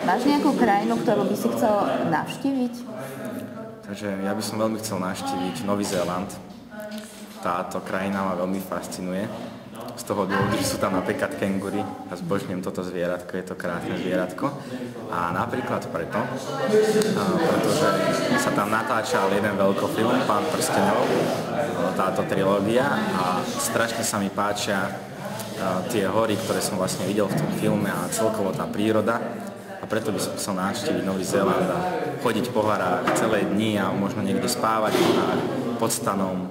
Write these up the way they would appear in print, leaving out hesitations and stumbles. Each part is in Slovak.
Máš nejakú krajinu, ktorú by si chcel navštíviť? Takže ja by som veľmi chcel navštíviť Nový Zéland. Táto krajina ma veľmi fascinuje. Z toho dôvodu, že sú tam napríklad kengúry a zbožňujem toto zvieratko, je to krásne zvieratko. A napríklad pretože sa tam natáčal jeden veľkofilm, Pán prsteňov, táto trilógia, a strašne sa mi páčia tie hory, ktoré som vlastne videl v tom filme, a celkovo tá príroda. A preto by som chcel navštíviť Nový Zéland a chodiť po horách celé dni a možno niekde spávať pod stanom,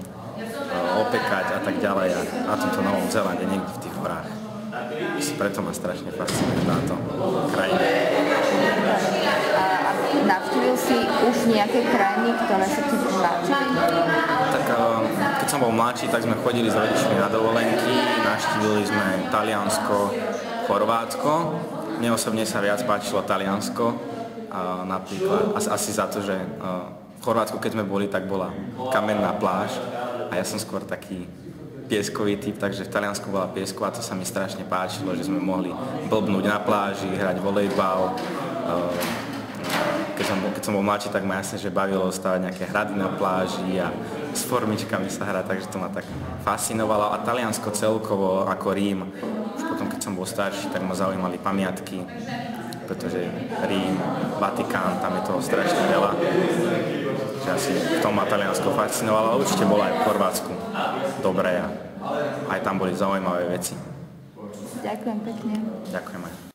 opekať a tak ďalej, a na tomto Novom Zélande, niekde v tých horách. Preto ma strašne fascinuje táto krajina. A navštívil si už nejaké krajiny, ktoré sa ti páčili? Tak keď som bol mladší, tak sme chodili s rodičmi na dovolenky, navštívili sme Taliansko, Chorvátsko. Mne osobne sa viac páčilo Taliansko, napríklad asi za to, že v Chorvátsku, keď sme boli, tak bola kamenná pláž a ja som skôr taký pieskový typ, takže v Taliansku bola piesková, to sa mi strašne páčilo, že sme mohli blbnúť na pláži, hrať volejbal. Keď som bol mladší, tak ma jasne, že bavilo stavať nejaké hrady na pláži a s formičkami sa hrať, takže to ma tak fascinovalo. A Taliansko celkovo ako Rím, už potom keď som bol starší, tak ma zaujímali pamiatky, pretože Rím, Vatikán, tam je toho strašne veľa. Že asi v tom ma Taliansko fascinovalo, ale určite bolo aj v Chorvátsku dobré a aj tam boli zaujímavé veci. Ďakujem pekne. Ďakujem aj.